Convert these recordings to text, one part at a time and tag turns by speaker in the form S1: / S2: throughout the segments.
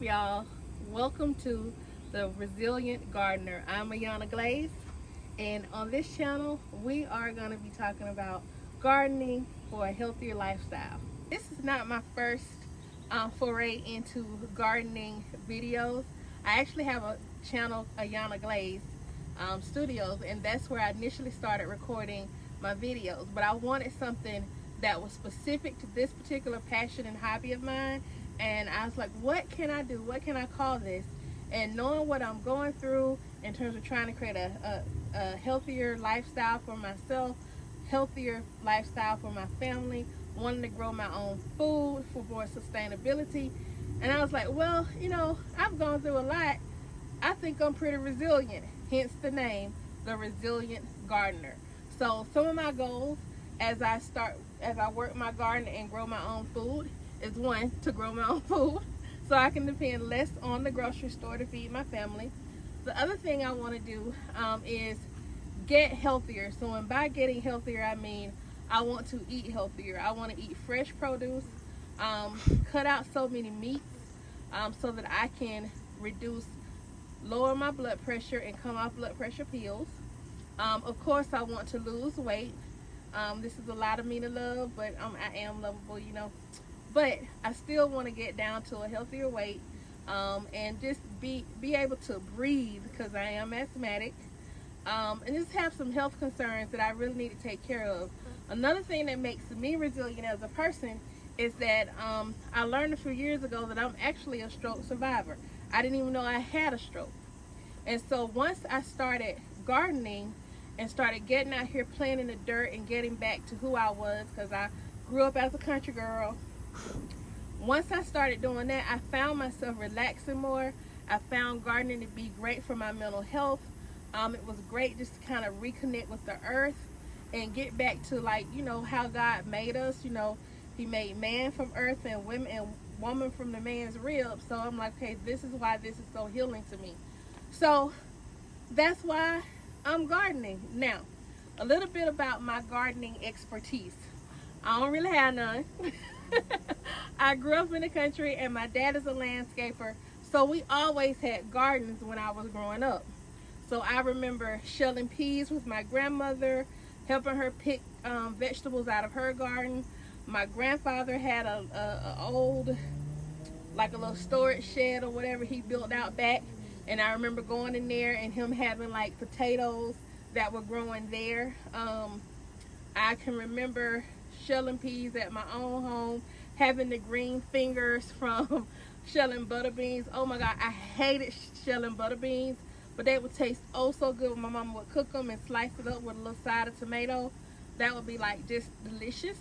S1: y'all? Welcome to the Resilient Gardener. I'm Ayana Glaze, and on this channel, we are going to be talking about gardening for a healthier lifestyle. This is not my first foray into gardening videos. I actually have a channel, Ayana Glaze Studios, and that's where I initially started recording my videos. But I wanted something that was specific to this particular passion and hobby of mine, and I was like, what can I do? What can I call this? And knowing what I'm going through in terms of trying to create a healthier lifestyle for myself, healthier lifestyle for my family, wanting to grow my own food for more sustainability. And I was like, well, I've gone through a lot. I think I'm pretty resilient, hence the name, the Resilient Gardener. So some of my goals as I work my garden and grow my own food is, one, to grow my own food so I can depend less on the grocery store to feed my family. The other thing I want to do is get healthier. So, and by getting healthier, I mean I want to eat healthier. I want to eat fresh produce, cut out so many meats, so that I can lower my blood pressure and come off blood pressure pills. Of course, I want to lose weight. This is a lot of me to love, but I am lovable, But I still want to get down to a healthier weight, and just be able to breathe, because I am asthmatic, and just have some health concerns that I really need to take care of. Another thing that makes me resilient as a person is that I learned a few years ago that I'm actually a stroke survivor. I didn't even know I had a stroke. And so once I started gardening and started getting out here playing in the dirt and getting back to who I was, because I grew up as a country girl. Once I started doing that, I found myself relaxing more. I found gardening to be great for my mental health. It was great just to kind of reconnect with the earth and get back to, like, how God made us. He made man from earth and woman from the man's rib. So I'm like, okay, this is why this is so healing to me. So that's why I'm gardening. Now, a little bit about my gardening expertise. I don't really have none. I grew up in the country, and my dad is a landscaper, so we always had gardens when I was growing up. So I remember shelling peas with my grandmother, helping her pick vegetables out of her garden. My grandfather had a old, like a little storage shed or whatever he built out back, and I remember going in there and him having like potatoes that were growing there. I can remember shelling peas at my own home, having the green fingers from shelling butter beans. Oh my God, I hated shelling butter beans, but they would taste oh so good when my mama would cook them and slice it up with a little side of tomato. That would be like just delicious.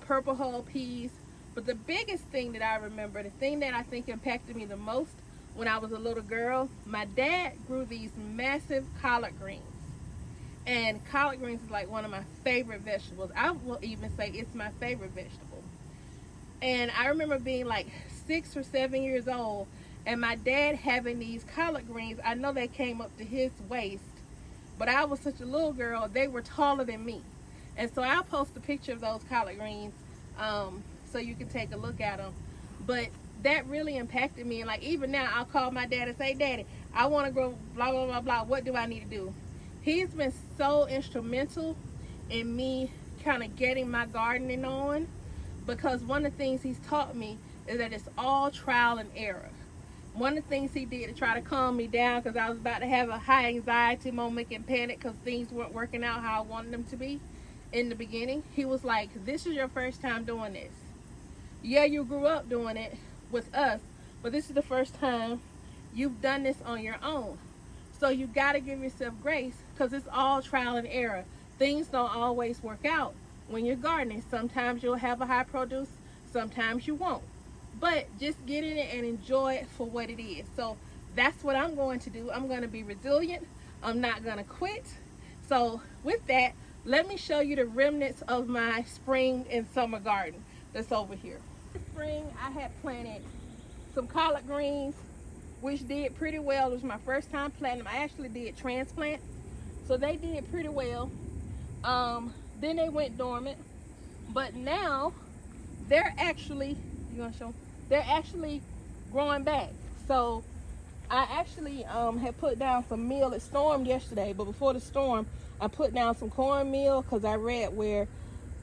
S1: Purple hull peas. But the biggest thing that I remember, the thing that I think impacted me the most when I was a little girl, my dad grew these massive collard greens. And collard greens is like one of my favorite vegetables. I will even say it's my favorite vegetable. And I remember being like 6 or 7 years old, and my dad having these collard greens. I know they came up to his waist, but I was such a little girl, they were taller than me. And so I'll post a picture of those collard greens so you can take a look at them. But that really impacted me. And like even now, I'll call my dad and say, Daddy, I want to grow blah, blah, blah, blah. What do I need to do? He's been so instrumental in me kind of getting my gardening on, because one of the things he's taught me is that it's all trial and error. One of the things he did to try to calm me down, because I was about to have a high anxiety moment and panic because things weren't working out how I wanted them to be in the beginning, he was like, this is your first time doing this. Yeah, you grew up doing it with us, but this is the first time you've done this on your own. So you got to give yourself grace, because it's all trial and error. Things don't always work out when you're gardening. Sometimes you'll have a high produce, sometimes you won't. But just get in it and enjoy it for what it is. So that's what I'm going to do. I'm going to be resilient. I'm not going to quit. So with that, let me show you the remnants of my spring and summer garden that's over here. This spring, I had planted some collard greens, which did pretty well. It was my first time planting them. I actually did transplants, so they did pretty well. Then they went dormant, but now they're actually, they're actually growing back. So I actually had put down some meal. It stormed yesterday, but before the storm, I put down some cornmeal because I read where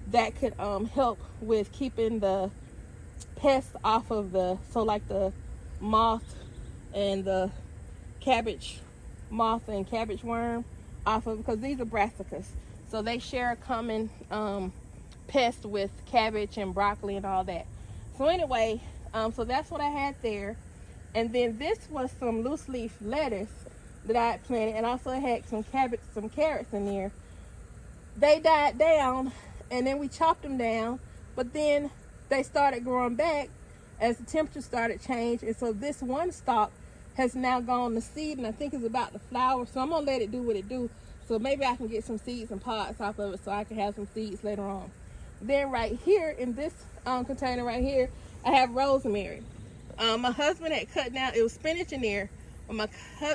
S1: that could help with keeping the pests off of so like the moth and the cabbage moth and cabbage worm off of, because these are brassicas, so they share a common pest with cabbage and broccoli and all that. So anyway, so that's what I had there. And then this was some loose leaf lettuce that I had planted, and also had some carrots in there. They died down, and then we chopped them down, but then they started growing back as the temperature started changing. And so this one stalk has now gone to seed, and I think it's about to flower. So I'm gonna let it do what it do. So maybe I can get some seeds and pods off of it so I can have some seeds later on. Then right here in this container right here, I have rosemary. My husband had cut down, it was spinach in there, but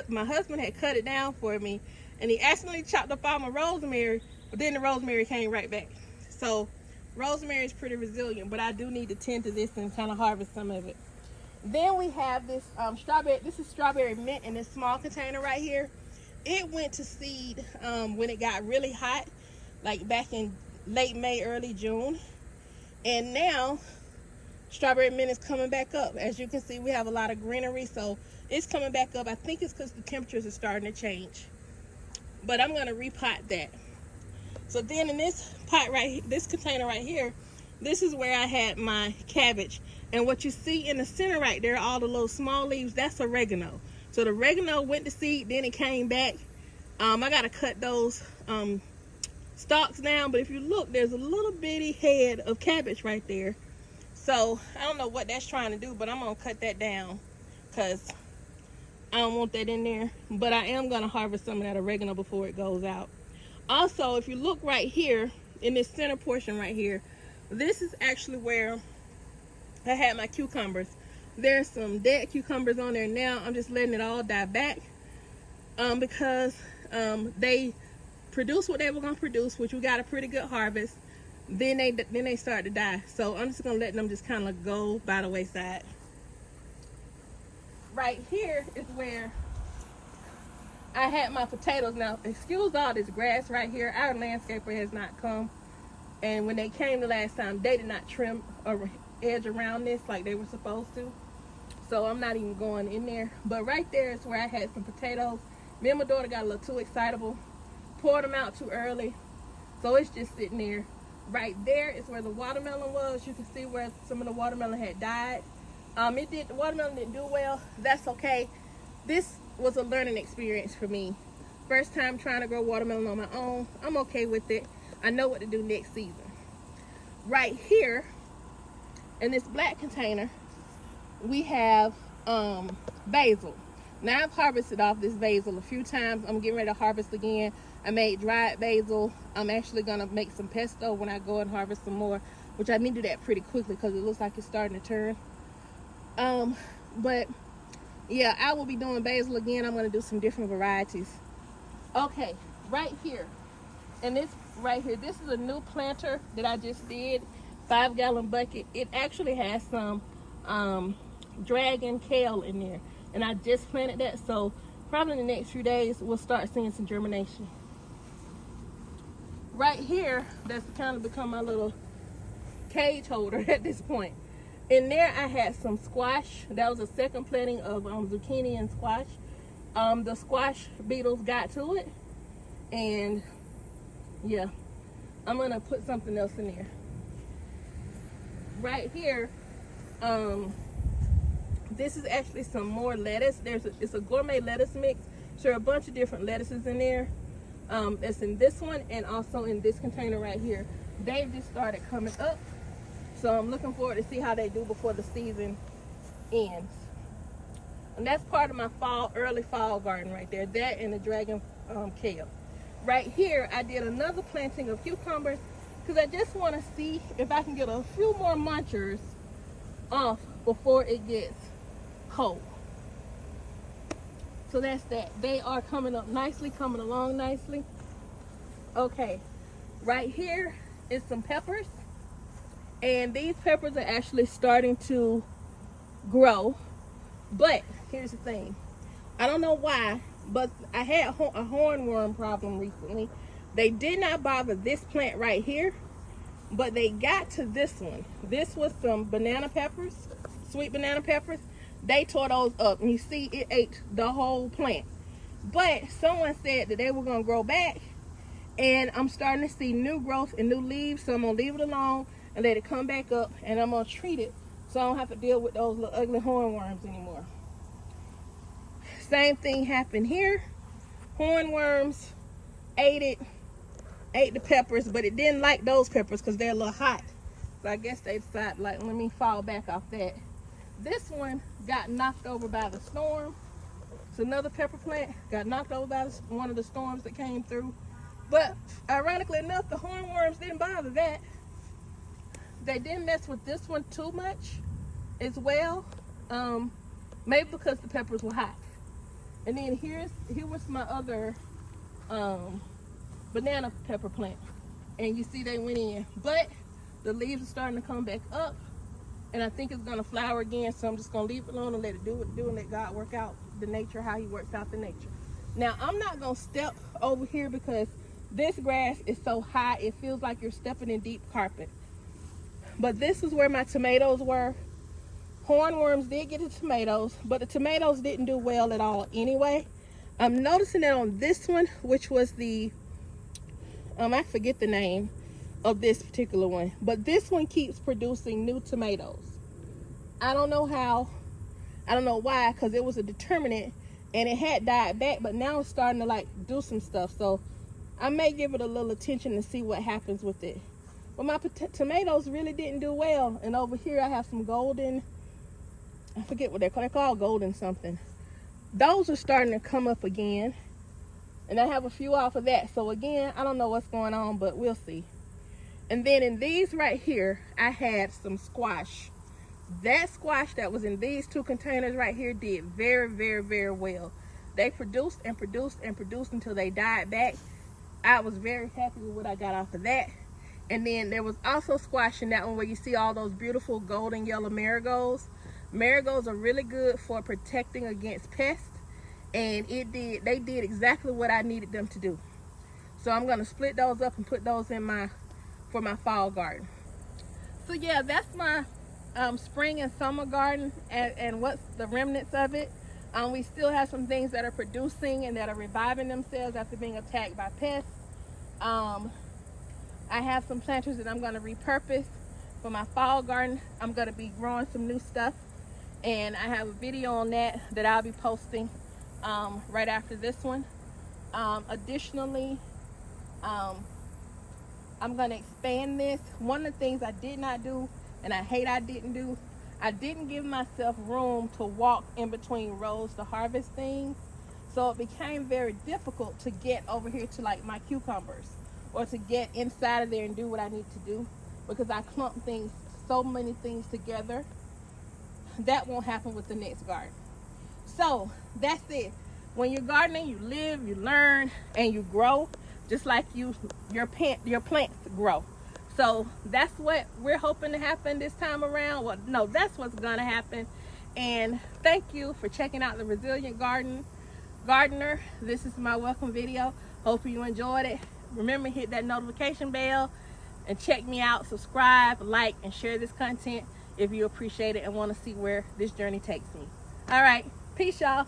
S1: my husband had cut it down for me, and he accidentally chopped up all my rosemary, but then the rosemary came right back. So rosemary is pretty resilient, but I do need to tend to this and kind of harvest some of it. Then we have this strawberry. This is strawberry mint in this small container right here. It went to seed when it got really hot, like back in late May, early June. And now strawberry mint is coming back up. As you can see, we have a lot of greenery, so it's coming back up. I think it's because the temperatures are starting to change. But I'm going to repot that. So then in this pot right here, this container right here, this is where I had my cabbage. And what you see in the center right there, all the little small leaves, that's oregano. So the oregano went to seed, then it came back. I got to cut those stalks down, but if you look, there's a little bitty head of cabbage right there. So I don't know what that's trying to do, but I'm going to cut that down because I don't want that in there. But I am going to harvest some of that oregano before it goes out. Also, if you look right here in this center portion right here, this is actually where I had my cucumbers. There's some dead cucumbers on there now. I'm just letting it all die back because they produced what they were going to produce, which we got a pretty good harvest. Then they start to die. So I'm just going to let them just kind of go by the wayside. Right here is where I had my potatoes. Now, excuse all this grass right here. Our landscaper has not come. And when they came the last time, they did not trim or edge around this like they were supposed to. So I'm not even going in there. But right there is where I had some potatoes. Me and my daughter got a little too excitable. Poured them out too early. So it's just sitting there. Right there is where the watermelon was. You can see where some of the watermelon had died. The watermelon didn't do well. That's okay. This was a learning experience for me. First time trying to grow watermelon on my own. I'm okay with it. I know what to do next season. Right here in this black container, we have basil. Now I've harvested off this basil a few times. I'm getting ready to harvest again. I made dried basil. I'm actually gonna make some pesto when I go and harvest some more, which I need to do that pretty quickly because it looks like it's starting to turn. But yeah, I will be doing basil again. I'm gonna do some different varieties. Okay, right here, and this right here, this is a new planter that I just did, 5-gallon bucket. It actually has some dragon kale in there, and I just planted that, so probably in the next few days we'll start seeing some germination. Right here, that's kind of become my little cage holder at this point. In there I had some squash. That was a second planting of zucchini and squash. The squash beetles got to it, and yeah, I'm gonna put something else in there. Right here, this is actually some more lettuce. It's a gourmet lettuce mix. So there are a bunch of different lettuces in there. It's in this one and also in this container right here. They've just started coming up, so I'm looking forward to see how they do before the season ends. And that's part of my early fall garden right there. That and the dragon kale. Right here, I did another planting of cucumbers because I just want to see if I can get a few more munchers off before it gets cold. So that's that. They are coming up nicely, coming along nicely. Okay, right here is some peppers, and these peppers are actually starting to grow. But here's the thing. I don't know why, but I had a hornworm problem recently. They did not bother this plant right here, but they got to this one. This was some banana peppers, sweet banana peppers. They tore those up, and you see it ate the whole plant. But someone said that they were going to grow back, and I'm starting to see new growth and new leaves, so I'm going to leave it alone and let it come back up, and I'm going to treat it so I don't have to deal with those little ugly hornworms anymore. Same thing happened here. Hornworms ate the peppers, but it didn't like those peppers because they're a little hot. So I guess they decided, like, let me fall back off that. This one got knocked over by the storm. It's another pepper plant, got knocked over by one of the storms that came through. But ironically enough, the hornworms didn't bother that. They didn't mess with this one too much as well. Maybe because the peppers were hot. And then here was my other banana pepper plant. And you see they went in. But the leaves are starting to come back up. And I think it's going to flower again. So I'm just going to leave it alone and let it do what it do and let God work out the nature, how he works out the nature. Now, I'm not going to step over here because this grass is so high. It feels like you're stepping in deep carpet. But this is where my tomatoes were. Hornworms did get the tomatoes, but the tomatoes didn't do well at all anyway. I'm noticing that on this one, which was the, I forget the name of this particular one, but this one keeps producing new tomatoes. I don't know how, I don't know why, because it was a determinate and it had died back, but now it's starting to like do some stuff. So I may give it a little attention and see what happens with it. But my tomatoes really didn't do well. And over here I have some golden, I forget what they're called. They're called golden something. Those are starting to come up again. And I have a few off of that. So again, I don't know what's going on, but we'll see. And then in these right here, I had some squash. That squash that was in these two containers right here did very, very, very well. They produced and produced and produced until they died back. I was very happy with what I got off of that. And then there was also squash in that one where you see all those beautiful golden yellow marigolds. Marigolds are really good for protecting against pests, and they did exactly what I needed them to do. So I'm going to split those up and put those in for my fall garden. So yeah, that's my spring and summer garden and what's the remnants of it. We still have some things that are producing and that are reviving themselves after being attacked by pests. I have some planters that I'm going to repurpose for my fall garden. I'm going to be growing some new stuff, and I have a video on that I'll be posting right after this one. Additionally, I'm going to expand this. One of the things I did not do, and I hate I didn't do, I didn't give myself room to walk in between rows to harvest things. So it became very difficult to get over here to like my cucumbers, or to get inside of there and do what I need to do, because I clump so many things together. That won't happen with the next garden. So that's it. When you're gardening, you live, you learn, and you grow, just like your plants grow. So that's what we're hoping to happen this time around. Well, no, that's what's gonna happen. And thank you for checking out the Resilient Gardener. This is my welcome video. Hope you enjoyed it. Remember, hit that notification bell and check me out. Subscribe, like, and share this content if you appreciate it and want to see where this journey takes me. All right, peace, y'all.